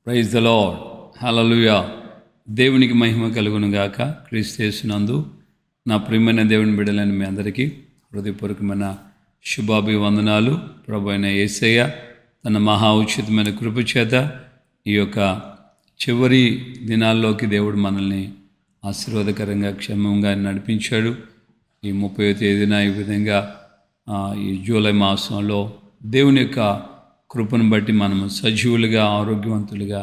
Praise the lord. హల్లెలూయా. దేవునికి మహిమ కలుగును గాక. క్రీస్తు యేసునందు నా ప్రియమైన దేవుని బిడ్డలైన మీ అందరికీ హృదయపూర్వకమైన శుభాభివందనాలు. ప్రభు అయిన యేసయ్య తన మహా ఉచితమైన కృప చేత ఈ యొక్క చివరి దినాల్లోకి దేవుడు మనల్ని ఆశీర్వాదకరంగా క్షేమంగా నడిపించాడు. ఈ 30వ తేదీన ఈ విధంగా ఈ జూలై మాసంలో దేవుని యొక్క కృపను బట్టి మనము సజీవులుగా ఆరోగ్యవంతులుగా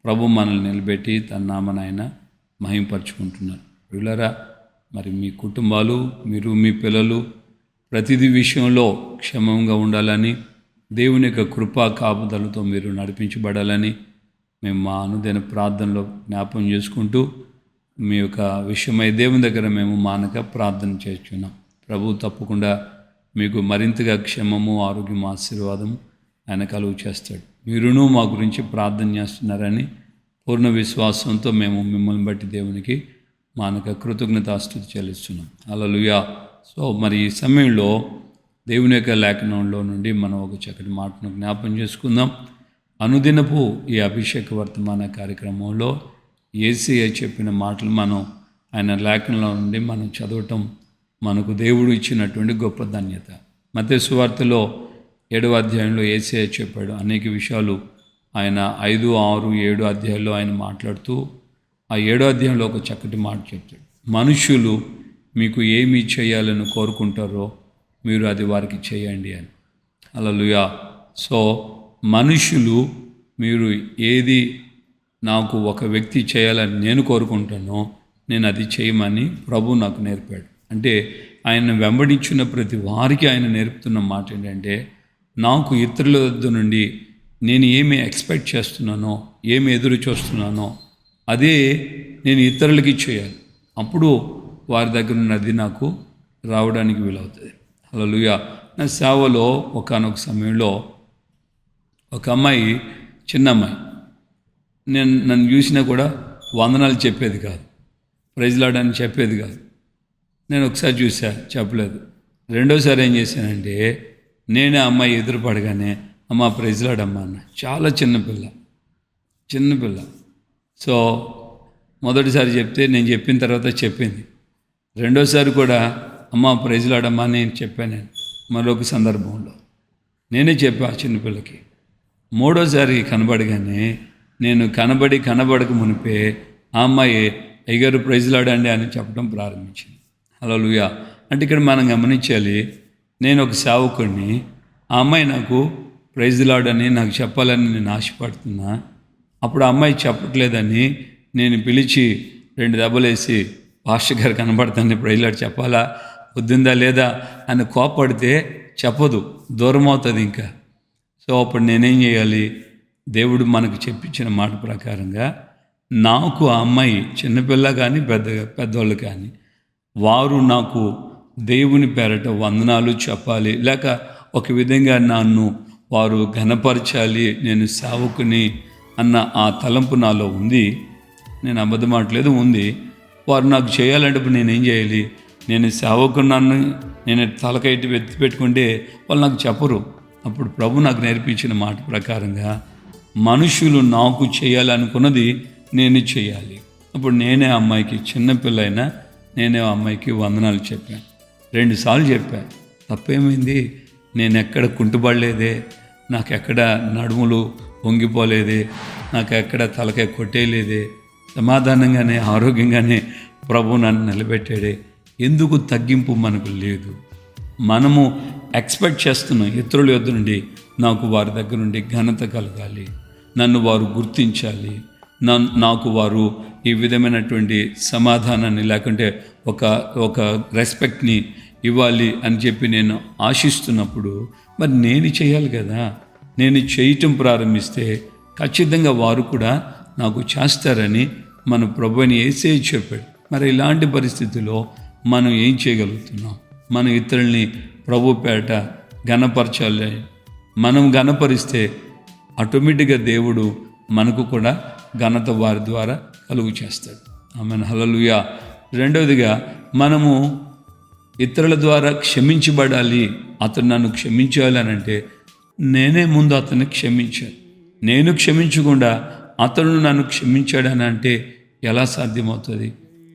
ప్రభు మనల్ని నిలబెట్టి తన నామన ఆయన మహింపరుచుకుంటున్నారు. వీళ్ళరా మరి మీ కుటుంబాలు, మీరు మీ పిల్లలు ప్రతిదీ విషయంలో క్షేమంగా ఉండాలని, దేవుని యొక్క కృపా కాపుదలతో మీరు నడిపించబడాలని మేము మా అనుదిన ప్రార్థనలో జ్ఞాపం చేసుకుంటూ మీ యొక్క విషయమై దేవుని దగ్గర మేము మానక ప్రార్థన చేస్తున్నాం. ప్రభు తప్పకుండా మీకు మరింతగా క్షేమము, ఆరోగ్యం, ఆశీర్వాదము ఆయన కలుగు చేస్తాడు. మీరును మా గురించి ప్రార్థన చేస్తున్నారని పూర్ణ విశ్వాసంతో మేము మిమ్మల్ని బట్టి దేవునికి మానక కృతజ్ఞతాస్తుతి చెల్లిస్తున్నాం. హల్లెలూయా. సో మరి ఈ సమయంలో దేవుని యొక్క లేఖనంలో నుండి మనం ఒక చక్కటి మాటను జ్ఞాపం చేసుకుందాం. అనుదినపు ఈ అభిషేక వర్తమాన కార్యక్రమంలో యేసయ్య చెప్పిన మాటలు మనం ఆయన లేఖనంలో నుండి మనం చదవటం మనకు దేవుడు ఇచ్చినటువంటి గొప్ప ధన్యత. మత్తయి సువార్తలో 7వ అధ్యాయంలో యేసయ్య చెప్పాడు అనేక విషయాలు. ఆయన 5, 6, 7 అధ్యాయాల్లో ఆయన మాట్లాడుతూ ఆ 7వ అధ్యాయంలో ఒక చక్కటి మాట చెప్తాడు. మనుషులు మీకు ఏమి చేయాలని కోరుకుంటారో మీరు అది వారికి చేయండి అని. హల్లెలూయా. సో మనుషులు మీరు ఏది నాకు ఒక వ్యక్తి చేయాలని నేను కోరుకుంటానో నేను అది చేయమని ప్రభు నాకు నేర్పాడు. అంటే ఆయన వెంబడించిన ప్రతి వారికి ఆయన నేర్పుతున్న మాట ఏంటంటే, నాకు ఇతరుల వద్ద నుండి నేను ఏమి ఎక్స్పెక్ట్ చేస్తున్నానో, ఏమి ఎదురు చూస్తున్నానో అదే నేను ఇతరులకి చేయాలి. అప్పుడు వారి దగ్గర ఉన్నది నాకు రావడానికి వీలవుతుంది. హల్లెలూయా. నా సేవలో ఒకానొక సమయంలో ఒక అమ్మాయి, చిన్న అమ్మాయి, నన్ను చూసినా కూడా వందనాలు చెప్పేది కాదు, ప్రైజ్ లార్డ్ అని చెప్పేది కాదు. నేను ఒకసారి చూసా, చెప్పలేదు. రెండోసారి ఏం చేశానంటే, నేనే అమ్మాయి ఎదురుపడగానే అమ్మ ప్రైజ్ లార్డ్ అమ్మ అన్న. చాలా చిన్నపిల్ల. సో మొదటిసారి చెప్తే నేను చెప్పిన తర్వాత చెప్పింది. రెండోసారి కూడా అమ్మ ప్రైజ్ లార్డ్ అమ్మ నేను చెప్పాను. మరొక సందర్భంలో నేనే చెప్పా చిన్నపిల్లకి. మూడోసారి కనబడగానే నేను కనబడక మునిపే ఆ అమ్మాయి అయ్యగారు ప్రైజ్ లార్డ్ అండి అని చెప్పడం ప్రారంభించింది. హల్లెలూయా. అంటే ఇక్కడ మనం గమనించాలి, నేను ఒక సేవకుడిని, ఆ అమ్మాయి నాకు ప్రైజ్ లార్డ్ అని నాకు చెప్పాలని నేను ఆశపడుతున్నా. అప్పుడు ఆ అమ్మాయి చెప్పట్లేదని నేను పిలిచి 2 దెబ్బలేసి పాస్టర్ గారు కనబడుతుంది ప్రైజ్ లార్డ్ చెప్పాలా వద్దుందా లేదా అని కోపడితే చెప్పదు, దూరం అవుతుంది ఇంకా. సో అప్పుడు నేనేం చేయాలి? దేవుడు మనకు చెప్పించిన మాట ప్రకారంగా నాకు ఆ అమ్మాయి చిన్నపిల్ల కానీ పెద్దవాళ్ళు కానీ వారు నాకు దేవుని పేరట వందనాలు చెప్పాలి, లేక ఒక విధంగా నన్ను వారు ఘనపరచాలి, నేను సేవకుని అన్న ఆ తలంపు నాలో ఉంది. నేను అబద్ధమాడలేదు, ఉంది. వారు నాకు చేయాలంటే ఇప్పుడు నేనేం చేయాలి? నేను సేవకున్నాను, నేను తలకైటి వెత్తి పెట్టుకుంటే వాళ్ళు నాకు చెప్పరు. అప్పుడు ప్రభు నాకు నేర్పించిన మాట ప్రకారంగా మనుషులు నాకు చేయాలనుకున్నది నేను చేయాలి. అప్పుడు నేనే అమ్మాయికి, చిన్నపిల్లైనా నేనే అమ్మాయికి వందనాలు చెప్పాను. 2 సార్లు చెప్పాను. తప్పేమైంది? నేను ఎక్కడ కుంటుపడలేదే, నాకెక్కడ నడుములు పొంగిపోలేదే, నాకెక్కడ తలకాయ కొట్టేయలేదే, సమాధానంగానే ఆరోగ్యంగానే ప్రభు నన్ను నిలబెట్టాడే. ఎందుకు తగ్గింపు మనకు లేదు? మనము ఎక్స్పెక్ట్ చేస్తున్నాం ఇతరుల యొద్ద నుండి నాకు వారి దగ్గర నుండి ఘనత కలగాలి, నన్ను వారు గుర్తించాలి, నాకు వారు ఈ విధమైనటువంటి సమాధానాన్ని లేకుంటే ఒక రెస్పెక్ట్ని ఇవ్వాలి అని చెప్పి నేను ఆశిస్తున్నప్పుడు మరి నేను చేయాలి కదా. నేను చేయటం ప్రారంభిస్తే ఖచ్చితంగా వారు కూడా నాకు చేస్తారని మన ప్రభువుని యేసయ్య చెప్పాడు. మరి ఇలాంటి పరిస్థితుల్లో మనం ఏం చేయగలుగుతున్నాం? మనం ఇతరుల్ని ప్రభు పేట ఘనపరచాలి. మనం ఘనపరిస్తే ఆటోమేటిక్గా దేవుడు మనకు కూడా ఘనత వారి ద్వారా కలుగు చేస్తాడు. ఆమేన్. హల్లెలూయా. రెండవదిగా మనము ఇతరుల ద్వారా క్షమించబడాలి. అతను నన్ను క్షమించాలి అని అంటే నేనే ముందు అతన్ని క్షమించాను. నేను క్షమించకుండా అతను నన్ను క్షమించాడని అంటే ఎలా సాధ్యమవుతుంది?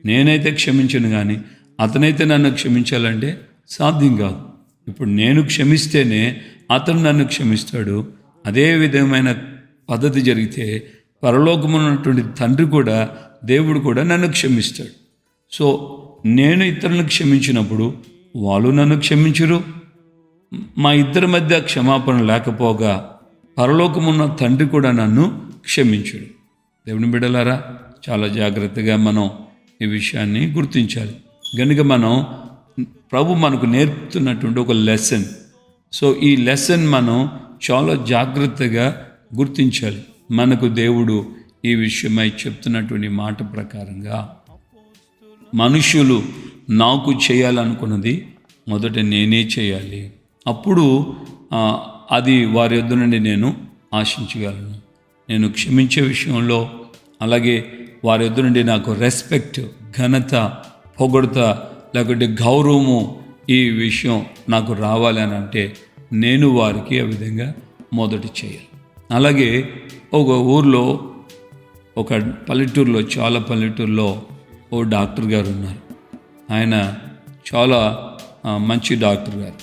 నేనైతే క్షమించను, కానీ అతనైతే నన్ను క్షమించాలంటే సాధ్యం కాదు. ఇప్పుడు నేను క్షమిస్తేనే అతను నన్ను క్షమిస్తాడు. అదే విధమైన పద్ధతి జరిగితే పరలోకమున్నటువంటి తండ్రి కూడా, దేవుడు కూడా నన్ను క్షమిస్తాడు. సో నేను ఇతరులను క్షమించినప్పుడు వాళ్ళు నన్ను క్షమించరు. మా ఇద్దరి మధ్య క్షమాపణ లేకపోగా పరలోకమున్న తండ్రి కూడా నన్ను క్షమించడు. దేవుని బిడ్డలారా, చాలా జాగ్రత్తగా మనం ఈ విషయాన్ని గుర్తించాలి. కనుక మనం ప్రభు మనకు నేర్పుతున్నటువంటి ఒక లెసన్. సో ఈ లెసన్ మనం చాలా జాగ్రత్తగా గుర్తించాలి. మనకు దేవుడు ఈ విషయమై చెప్తున్నటువంటి మాట ప్రకారంగా మనుషులు నాకు చేయాలనుకున్నది మొదట నేనే చేయాలి. అప్పుడు అది వారి యొద్ద నుండి నేను ఆశించగలను. నేను క్షమించే విషయంలో, అలాగే వారి యొద్ద నుండి నాకు రెస్పెక్ట్, ఘనత, పొగడత, లేకుంటే గౌరవము, ఈ విషయం నాకు రావాలి అని అంటే నేను వారికి ఆ విధంగా మొదట చేయాలి. అలాగే ఒక ఊర్లో, ఒక పల్లెటూరులో, చాలా పల్లెటూరులో ఓ డాక్టర్ గారు ఉన్నారు. ఆయన చాలా మంచి డాక్టర్ గారు.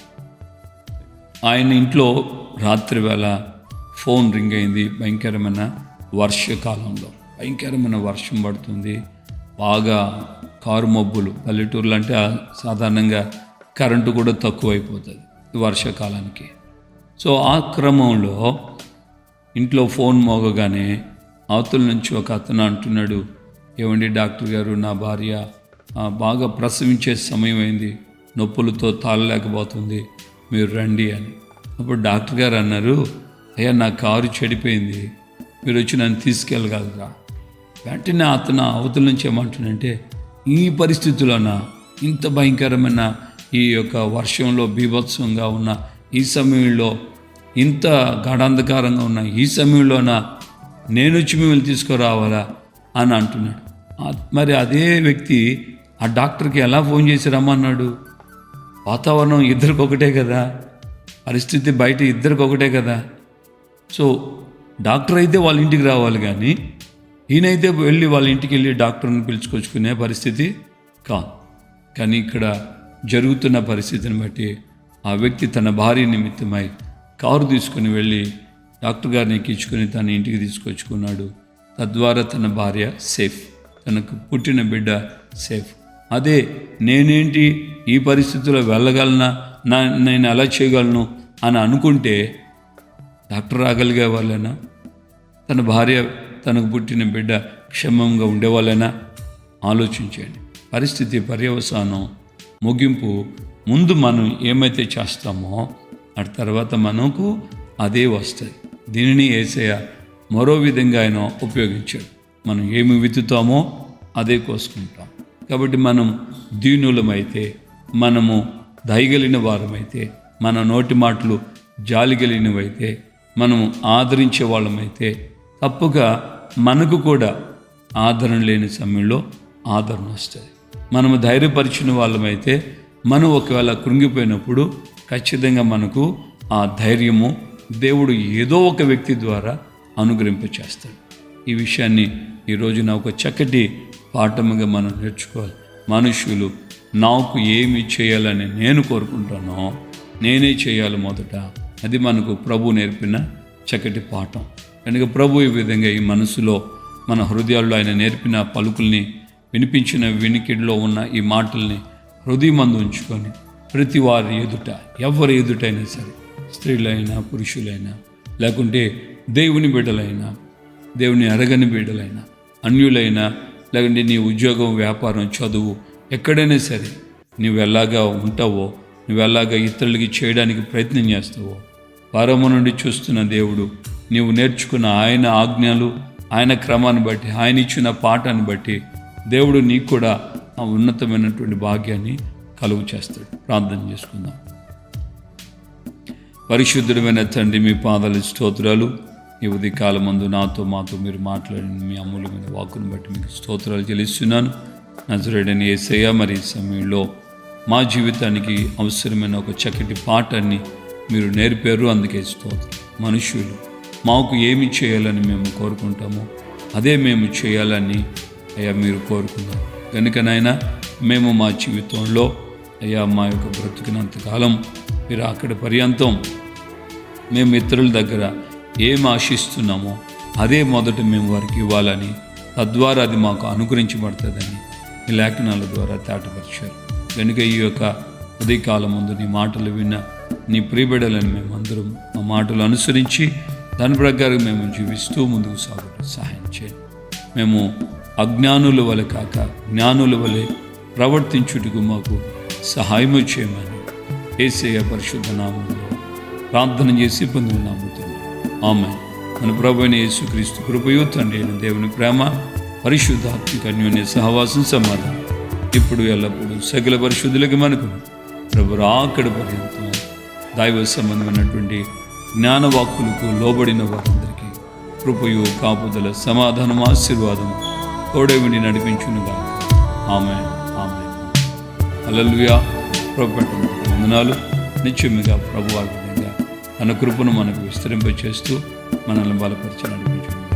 ఆయన ఇంట్లో రాత్రి వేళ ఫోన్ రింగ్ అయింది. భయంకరమైన వర్షకాలంలో భయంకరమైన వర్షం పడుతుంది, బాగా కారు మబ్బులు. పల్లెటూర్లు అంటే సాధారణంగా కరెంటు కూడా తక్కువైపోతుంది వర్షాకాలానికి. సో ఆ క్రమంలో ఇంట్లో ఫోన్ మోగగానే అవతల నుంచి ఒక అతను అంటున్నాడు, ఏమండి డాక్టర్ గారు, నా భార్య బాగా ప్రసవించే సమయం అయింది, నొప్పులతో తాళలేకపోతుంది, మీరు రండి అని. అప్పుడు డాక్టర్ గారు అన్నారు, అయ్యా నా కారు చెడిపోయింది, మీరు వచ్చి నన్ను తీసుకెళ్ళగలరా? వెంటనే అతను అవతల నుంచి ఏమంటున్నంటే, ఈ పరిస్థితుల్లోన, ఇంత భయంకరమైన ఈ యొక్క వర్షంలో బీభత్సంగా ఉన్న ఈ సమయంలో, ఇంత గాఢాంధకారంగా ఉన్న ఈ సమయంలోన నేను వచ్చి మిమ్మల్ని తీసుకురావాలా అని అంటున్నాడు. మరి అదే వ్యక్తి ఆ డాక్టర్కి ఎలా ఫోన్ చేసి రమ్మన్నాడు? వాతావరణం ఇద్దరికి ఒకటే కదా, పరిస్థితి బయట ఇద్దరికి ఒకటే కదా. సో డాక్టర్ అయితే వాళ్ళ ఇంటికి రావాలి, కానీ ఈయనైతే వెళ్ళి వాళ్ళ ఇంటికి వెళ్ళి డాక్టర్ని పిలుచుకొచ్చుకునే పరిస్థితి కాదు. కానీ ఇక్కడ జరుగుతున్న పరిస్థితిని బట్టి ఆ వ్యక్తి తన భార్య నిమిత్తమై కారు తీసుకుని వెళ్ళి డాక్టర్ గారిని ఎక్కించుకొని తన ఇంటికి తీసుకొచ్చుకున్నాడు. తద్వారా తన భార్య సేఫ్, తనకు పుట్టిన బిడ్డ సేఫ్. అదే నేనేంటి ఈ పరిస్థితుల్లో వెళ్ళగలనా, నేను ఎలా చేయగలను అని అనుకుంటే డాక్టర్ రాగలిగే వాళ్ళైనా, తన భార్య, తనకు పుట్టిన బిడ్డ క్షేమంగా ఉండేవాళ్ళైనా? ఆలోచించండి. పరిస్థితి పర్యవసానం, ముగింపు ముందు మనం ఏమైతే చేస్తామో ఆ తర్వాత మనకు అదే వస్తుంది. దీనిని యేసయ్య మరో విధంగా ఆయన ఉపయోగించాడు. మనం ఏమి విత్తుతామో అదే కోసుకుంటాం. కాబట్టి మనం దీనులమైతే, మనము దయగలిగిన వారమైతే, మన నోటి మాటలు జాలి కలిగినవైతే, మనము ఆదరించే వాళ్ళమైతే తప్పుగా మనకు కూడా ఆదరణ లేని సమయంలో ఆదరణ వస్తుంది. మనము ధైర్యపరిచిన వాళ్ళమైతే, మనం ఒకవేళ కృంగిపోయినప్పుడు ఖచ్చితంగా మనకు ఆ ధైర్యము దేవుడు ఏదో ఒక వ్యక్తి ద్వారా అనుగ్రహింపచేస్తాడు. ఈ విషయాన్ని ఈరోజున ఒక చక్కటి పాఠముగా మనం నేర్చుకోవాలి. మనుషులు నాకు ఏమి చేయాలని నేను కోరుకుంటానో నేనే చేయాలి మొదట. అది మనకు ప్రభు నేర్పిన చక్కటి పాఠం. కనుక ప్రభు ఈ విధంగా ఈ మనసులో, మన హృదయాల్లో ఆయన నేర్పిన పలుకుల్ని, వినిపించిన వినికిడిలో ఉన్న ఈ మాటల్ని హృదయమందు ఉంచుకొని ప్రతి వారి ఎదుట, ఎవరి ఎదుటైనా సరే, స్త్రీలైనా పురుషులైనా, లేకుంటే దేవుని బిడ్డలైనా, దేవుని అరగని బిడ్డలైనా, అన్యులైనా, లేకుంటే నీ ఉద్యోగం, వ్యాపారం, చదువు, ఎక్కడైనా సరే నువ్వు ఎలాగా ఉంటావో, నువ్వు ఎలాగా ఇతరులకి చేయడానికి ప్రయత్నం చేస్తావో, పరము నుండి చూస్తున్న దేవుడు నీవు నేర్చుకున్న ఆయన ఆజ్ఞలు, ఆయన క్రమాన్ని బట్టి, ఆయన ఇచ్చిన పాఠాన్ని బట్టి దేవుడు నీకు కూడా ఆ ఉన్నతమైనటువంటి భాగ్యాన్ని కలుగు చేస్తాడు. ప్రార్థన చేసుకుందాం. పరిశుద్ధుడమైన తండ్రి, మీ పాదాల స్తోత్రాలు. ఈ ఉదయకాలమందు నాతో మాతో మీరు మాట్లాడిన మీ అమూల్యమైన వాక్కును బట్టి మీకు స్తోత్రాలు చెల్లిస్తున్నాను. నజరేయుడైన యేసయ్య, మరి ఈ సమయంలో మా జీవితానికి అవసరమైన ఒక చక్కటి పాఠాన్ని మీరు నేర్పారు, అందుకే స్తోత్రం. మనుషులు మాకు ఏమి చేయాలని మేము కోరుకుంటామో అదే మేము చేయాలని అయ్యా మీరు కోరుకున్నారు కనుక నాయన మేము మా జీవితంలో అయ్యా మా యొక్క బ్రతికినంతకాలం మీరు అక్కడి పర్యంతం మేము ఇతరుల దగ్గర ఏం ఆశిస్తున్నామో అదే మొదట మేము వారికి ఇవ్వాలని, తద్వారా అది మాకు అనుగ్రహించబడుతుందని ఈ లేఖనాల ద్వారా తేటపరిచారు. కనుక ఈ యొక్క ఉదయకాలం ముందు నీ మాటలు విన్న నీ ప్రియబిడ్డలను మేమందరం ఆ మాటలు అనుసరించి దాని ప్రకారం మేము జీవిస్తూ ముందుకు సాగుతూ సహాయం చేయండి. మేము అజ్ఞానుల వలె కాక జ్ఞానుల వలె ప్రవర్తించుటకు మాకు సహాయము చేయమని యేసయ్య పరిశుద్ధ నామములో ప్రార్థన చేసి పొంది నమ్ముతున్నాం. ఆమేన్. మన ప్రభువైన యేసుక్రీస్తు కృపయు తండ్రి అయిన దేవుని ప్రేమ పరిశుద్ధాత్మిక అన్యోన్య సహవాసం సమాధానం ఇప్పుడు ఎల్లప్పుడూ సకల పరిశుద్ధులకి మనకు ప్రభు రాకడ పర్యంతం దైవ సంబంధమైనటువంటి జ్ఞానవాక్కులకు లోబడిన వారందరికీ కృపయు కాపుదల సమాధానం ఆశీర్వాదం తోడవిని నడిపించునుగా. ఆమేన్. ఆమేన్. హల్లెలూయా. ప్రభు వందనాలు. నిత్యముగా ప్రభు ఆ విధంగా తన కృపను మనకు విస్తరింపచేస్తూ మనల్ని బలపరిచి నడిపించు.